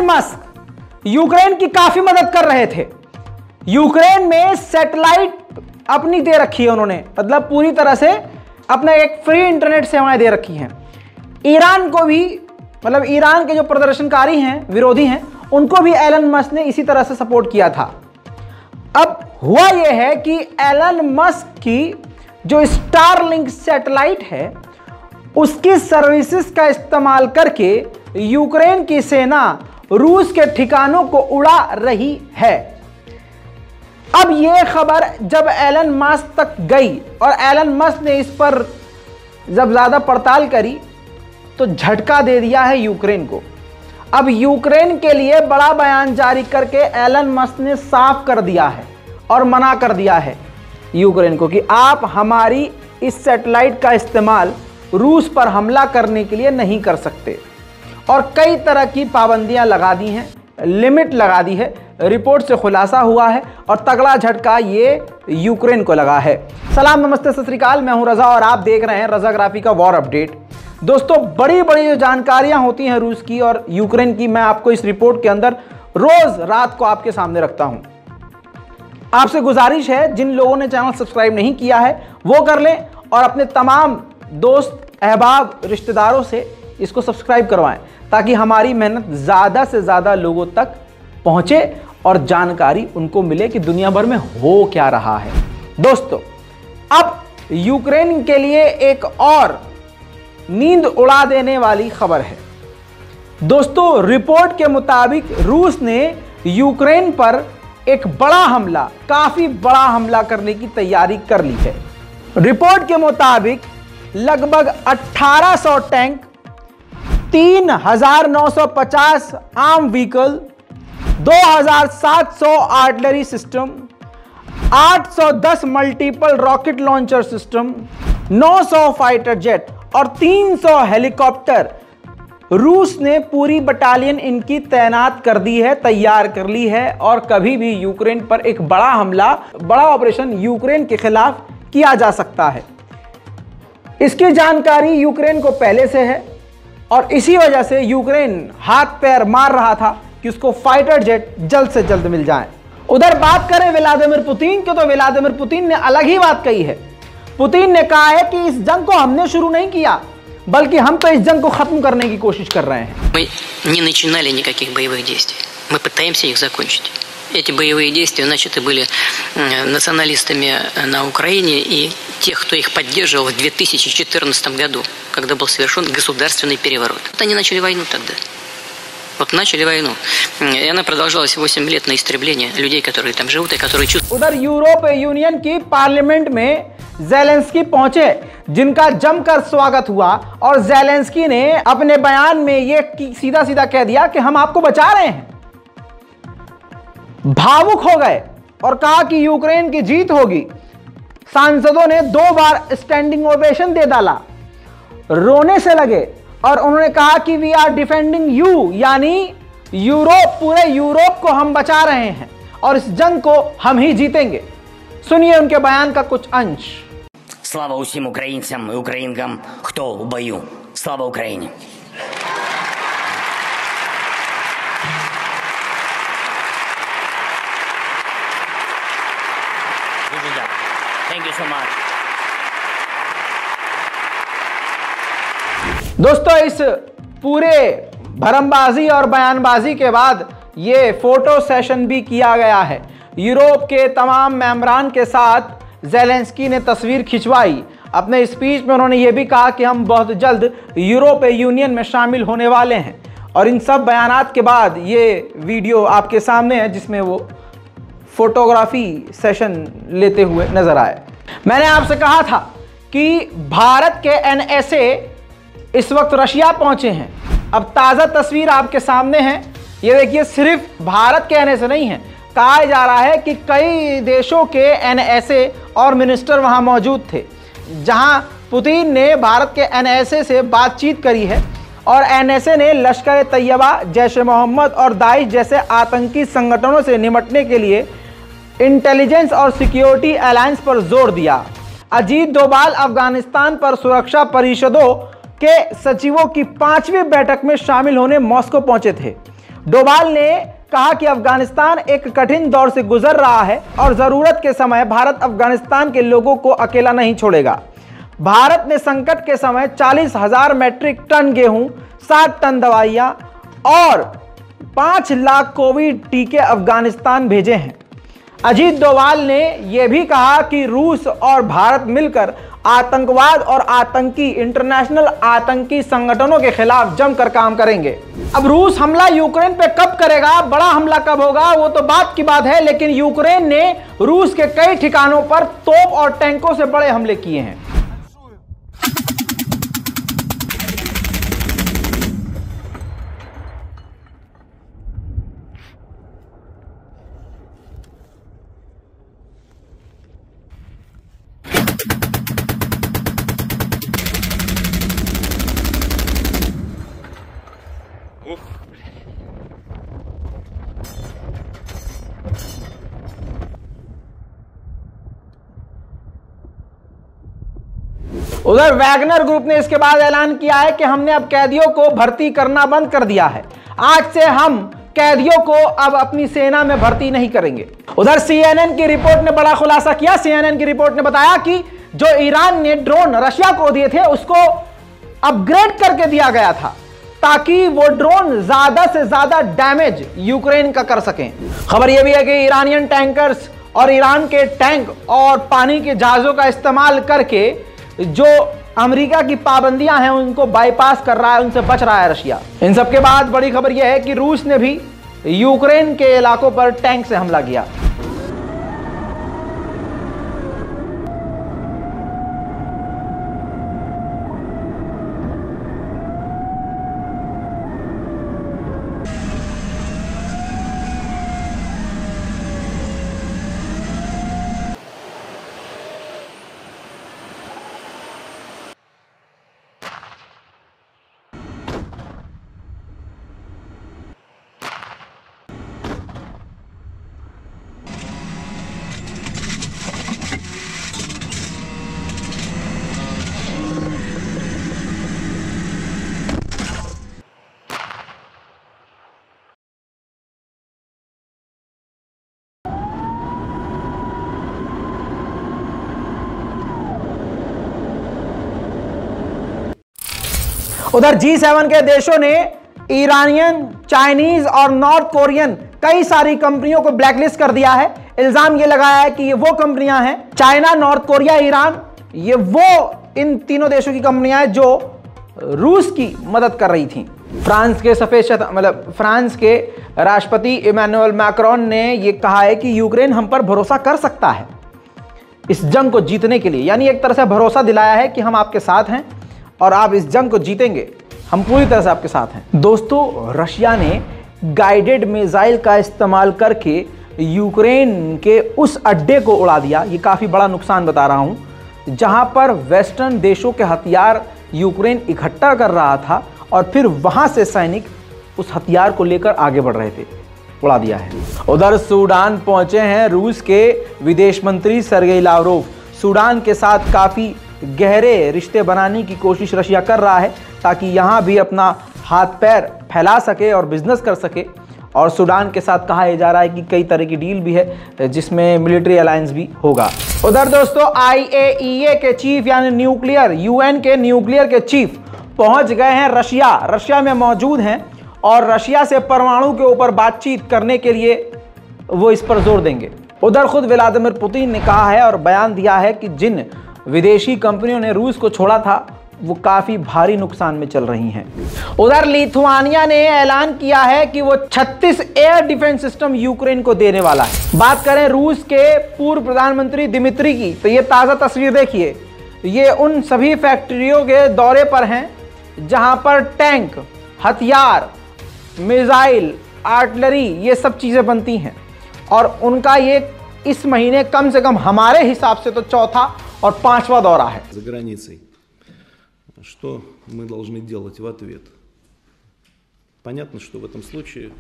Musk Ukraine की काफी मदद कर रहे थे। यूक्रेन में सैटेलाइट अपनी दे रखी है उन्होंने, मतलब पूरी तरह से अपना एक फ्री इंटरनेट सेवाएं दे रखी हैं। ईरान को भी, मतलब ईरान के जो प्रदर्शनकारी हैं, विरोधी हैं, उनको भी एलन मस्क ने इसी तरह से सपोर्ट किया था। अब हुआ यह है कि एलन मस्क की जो स्टारलिंक सैटेलाइट है उसकी सर्विसेज का इस्तेमाल करके यूक्रेन की सेना रूस के ठिकानों को उड़ा रही है। अब यह खबर जब एलन मस्क तक गई और एलन मस्क ने इस पर जब ज्यादा पड़ताल करी तो झटका दे दिया है यूक्रेन को। अब यूक्रेन के लिए बड़ा बयान जारी करके एलन मस्क ने साफ कर दिया है और मना कर दिया है यूक्रेन को कि आप हमारी इस सैटेलाइट का इस्तेमाल रूस पर हमला करने के लिए नहीं कर सकते, और कई तरह की पाबंदियां लगा दी हैं, लिमिट लगा दी है। रिपोर्ट से खुलासा हुआ है और तगड़ा झटका ये यूक्रेन को लगा है। सलाम, नमस्ते, सत श्री अकाल, मैं हूं रजा और आप देख रहे हैं रजाग्राफी का वॉर अपडेट। दोस्तों, बड़ी बड़ी जो जानकारियां होती हैं रूस की और यूक्रेन की, मैं आपको इस रिपोर्ट के अंदर रोज रात को आपके सामने रखता हूं। आपसे गुजारिश है, जिन लोगों ने चैनल सब्सक्राइब नहीं किया है वो कर लें और अपने तमाम दोस्त, अहबाब, रिश्तेदारों से इसको सब्सक्राइब करवाएं ताकि हमारी मेहनत ज़्यादा से ज़्यादा लोगों तक पहुंचे और जानकारी उनको मिले कि दुनिया भर में हो क्या रहा है। दोस्तों, अब यूक्रेन के लिए एक और नींद उड़ा देने वाली खबर है। दोस्तों, रिपोर्ट के मुताबिक रूस ने यूक्रेन पर एक बड़ा हमला, काफी बड़ा हमला करने की तैयारी कर ली है। रिपोर्ट के मुताबिक लगभग 1800 tank, 3950 arm vehicle, 2700 artillery system, 810 multiple rocket launcher system, 900 fighter jet और 300 हेलीकॉप्टर रूस ने पूरी बटालियन इनकी तैनात कर दी है, तैयार कर ली है, और कभी भी यूक्रेन पर एक बड़ा हमला, बड़ा ऑपरेशन यूक्रेन के खिलाफ किया जा सकता है। इसकी जानकारी यूक्रेन को पहले से है और इसी वजह से यूक्रेन हाथ पैर मार रहा था कि उसको फाइटर जेट जल्द से जल्द मिल जाए। उधर बात करें व्लादिमीर पुतिन की, तो व्लादिमीर पुतिन ने अलग ही बात कही है। पुतिन ने कहा है कि इस जंग को हमने शुरू नहीं किया, बल्कि हम तो इस जंग को खत्म करने की कोशिश कर रहे हैं। Мы не начинали никаких боевых действий. Мы пытаемся их закончить. Эти боевые действия начаты были националистами на Украине и тех, кто их поддерживал в 2014 году, когда был совершен государственный переворот. Вот они начали войну тогда. Вот начали войну. И она продолжалась 8 лет на истребление людей, которые там живут и которые чувствуют. उधर यूरोपीय यूनियन की पार्लियामेंट में ज़ेलेंस्की पहुंचे, जिनका जमकर स्वागत हुआ, और ज़ेलेंस्की ने अपने बयान में ये सीधा सीधा कह दिया कि हम आपको बचा रहे हैं। भावुक हो गए और कहा कि यूक्रेन की जीत होगी। सांसदों ने 2 बार स्टैंडिंग ओवेशन दे डाला, रोने से लगे और उन्होंने कहा कि वी आर डिफेंडिंग यू, यानी यूरोप, पूरे यूरोप को हम बचा रहे हैं और इस जंग को हम ही जीतेंगे। सुनिए उनके बयान का कुछ अंश। Слава усім українцям і українкам, хто у бою. Слава Україні! Дуже дякую. Thank you so much. दोस्तों, इस पूरे भरमबाजी और बयानबाजी के बाद ये फोटो सेशन भी किया गया है। यूरोप के तमाम मेंबरान के साथ ज़ेलेंस्की ने तस्वीर खिंचवाई। अपने स्पीच में उन्होंने ये भी कहा कि हम बहुत जल्द यूरोपीय यूनियन में शामिल होने वाले हैं, और इन सब बयानात के बाद ये वीडियो आपके सामने है जिसमें वो फोटोग्राफी सेशन लेते हुए नजर आए। मैंने आपसे कहा था कि भारत के एनएसए इस वक्त रशिया पहुंचे हैं। अब ताज़ा तस्वीर आपके सामने है, ये देखिए, सिर्फ भारत के एनएसए नहीं है, कहा जा रहा है कि कई देशों के एनएसए और मिनिस्टर वहां मौजूद थे, जहां पुतिन ने भारत के एनएसए से बातचीत करी है और एनएसए ने लश्कर तैयबा, जैश ए मोहम्मद और दाइश जैसे आतंकी संगठनों से निपटने के लिए इंटेलिजेंस और सिक्योरिटी अलायंस पर जोर दिया। अजीत डोभाल अफगानिस्तान पर सुरक्षा परिषदों के सचिवों की 5वीं बैठक में शामिल होने मॉस्को पहुंचे थे। डोभाल ने कहा कि अफगानिस्तान एक कठिन दौर से गुजर रहा है और जरूरत के समय भारत अफगानिस्तान के लोगों को अकेला नहीं छोड़ेगा। भारत ने संकट के समय 40,000 मैट्रिक टन गेहूं, 60 टन दवाइयां और 5 लाख कोविड टीके अफगानिस्तान भेजे हैं। अजीत डोभाल ने यह भी कहा कि रूस और भारत मिलकर आतंकवाद और आतंकी इंटरनेशनल आतंकी संगठनों के खिलाफ जमकर काम करेंगे। अब रूस हमला यूक्रेन पे कब करेगा, बड़ा हमला कब होगा, वो तो बात की बात है, लेकिन यूक्रेन ने रूस के कई ठिकानों पर तोप और टैंकों से बड़े हमले किए हैं। उधर वैगनर ग्रुप ने इसके बाद ऐलान किया है कि हमने अब कैदियों को भर्ती करना बंद कर दिया है। आज से हम कैदियों को अब अपनी सेना में भर्ती नहीं करेंगे। उधर CNN की रिपोर्ट ने बड़ा खुलासा किया। CNN की रिपोर्ट ने बताया कि जो ईरान ने ड्रोन रशिया को दिए थे उसको अपग्रेड करके दिया गया था ताकि वो ड्रोन ज्यादा से ज्यादा डैमेज यूक्रेन का कर सकें। खबर यह भी है कि ईरानियन टैंकर्स और ईरान के टैंक और पानी के जहाजों का इस्तेमाल करके जो अमेरिका की पाबंदियां हैं उनको बाईपास कर रहा है, उनसे बच रहा है रशिया। इन सबके बाद बड़ी खबर यह है कि रूस ने भी यूक्रेन के इलाकों पर टैंक से हमला किया। उधर G7 के देशों ने ईरानियन, चाइनीज और नॉर्थ कोरियन कई सारी कंपनियों को ब्लैकलिस्ट कर दिया है। इल्जाम ये लगाया है कि ये वो कंपनियां हैं, चाइना, नॉर्थ कोरिया, ईरान, ये वो इन तीनों देशों की कंपनियां हैं जो रूस की मदद कर रही थी। फ्रांस के राष्ट्रपति इमैनुअल मैक्रोन ने यह कहा है कि यूक्रेन हम पर भरोसा कर सकता है इस जंग को जीतने के लिए, यानी एक तरह से भरोसा दिलाया है कि हम आपके साथ हैं और आप इस जंग को जीतेंगे, हम पूरी तरह से आपके साथ हैं। दोस्तों, रशिया ने गाइडेड मिसाइल का इस्तेमाल करके यूक्रेन के उस अड्डे को उड़ा दिया। ये काफ़ी बड़ा नुकसान बता रहा हूँ, जहाँ पर वेस्टर्न देशों के हथियार यूक्रेन इकट्ठा कर रहा था और फिर वहाँ से सैनिक उस हथियार को लेकर आगे बढ़ रहे थे, उड़ा दिया है। उधर सूडान पहुँचे हैं रूस के विदेश मंत्री सर्गेई लावरोव। सूडान के साथ काफ़ी गहरे रिश्ते बनाने की कोशिश रशिया कर रहा है ताकि यहाँ भी अपना हाथ पैर फैला सके और बिजनेस कर सके। और सूडान के साथ कहा जा रहा है कि कई तरह की डील भी है जिसमें मिलिट्री अलायंस भी होगा। उधर दोस्तों, IAEA के चीफ यानी न्यूक्लियर, UN के न्यूक्लियर के चीफ पहुंच गए हैं रशिया में मौजूद हैं और रशिया से परमाणु के ऊपर बातचीत करने के लिए वो इस पर जोर देंगे। उधर खुद व्लादिमीर पुतिन ने कहा है और बयान दिया है कि जिन विदेशी कंपनियों ने रूस को छोड़ा था वो काफी भारी नुकसान में चल रही हैं। उधर लिथुआनिया ने ऐलान किया है कि वो 36 एयर डिफेंस सिस्टम यूक्रेन को देने वाला है। बात करें रूस के पूर्व प्रधानमंत्री दिमित्री की, तो ये ताज़ा तस्वीर देखिए, ये उन सभी फैक्ट्रियों के दौरे पर हैं जहां पर टैंक, हथियार, मिसाइल, आर्टिलरी, ये सब चीज़ें बनती हैं। और उनका ये इस महीने कम से कम हमारे हिसाब से तो चौथा और पांचवा दौरा है। За границей. Что мы должны делать в ответ? Понятно, что в этом случае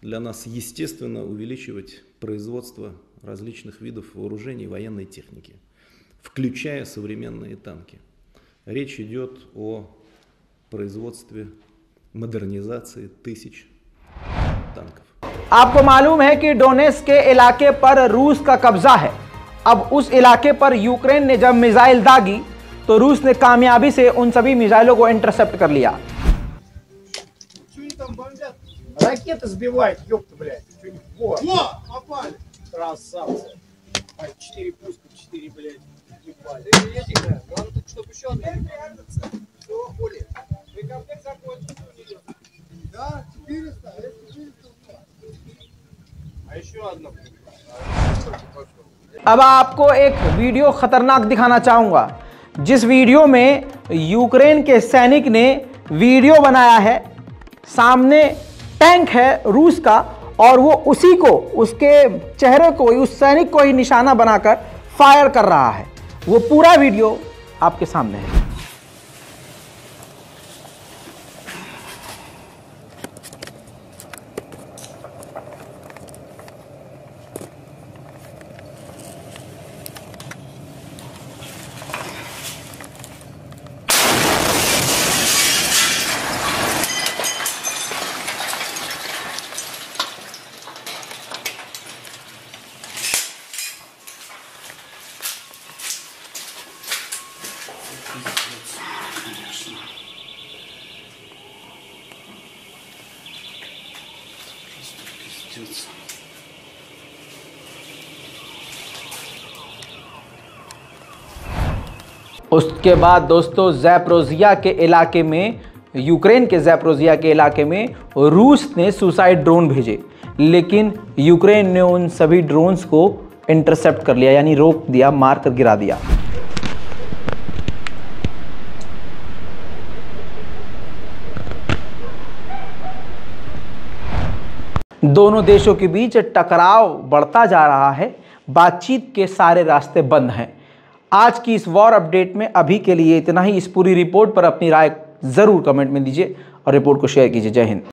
для нас естественно увеличивать производство различных видов вооружений и военной техники, включая современные танки. Речь идет о производстве, модернизации тысяч танков। आपको मालूम है कि डोनेट्स्क के इलाके पर रूस का कब्जा है। अब उस इलाके पर यूक्रेन ने जब मिसाइल दागी तो रूस ने कामयाबी से उन सभी मिसाइलों को इंटरसेप्ट कर लिया। Ракеты сбивают, ёпта, блядь. Во, попали. Красавцы. 4 пуска, 4, блядь. Ебать. Главное, чтобы еще одна. Все, хули. Вы комплект закончили. Да, 400, 400. А еще одна. अब आपको एक वीडियो खतरनाक दिखाना चाहूंगा, जिस वीडियो में यूक्रेन के सैनिक ने वीडियो बनाया है। सामने टैंक है रूस का और वो उसी को, उसके चेहरे को, उस सैनिक को ही निशाना बनाकर फायर कर रहा है। वो पूरा वीडियो आपके सामने है। उसके बाद दोस्तों ज़ैपोरिज़िया के इलाके में, यूक्रेन के ज़ैपोरिज़िया के इलाके में रूस ने सुसाइड ड्रोन भेजे, लेकिन यूक्रेन ने उन सभी ड्रोन्स को इंटरसेप्ट कर लिया, यानी रोक दिया, मार कर गिरा दिया। दोनों देशों के बीच टकराव बढ़ता जा रहा है। बातचीत के सारे रास्ते बंद हैं। आज की इस वॉर अपडेट में अभी के लिए इतना ही। इस पूरी रिपोर्ट पर अपनी राय जरूर कमेंट में दीजिए और रिपोर्ट को शेयर कीजिए। जय हिंद।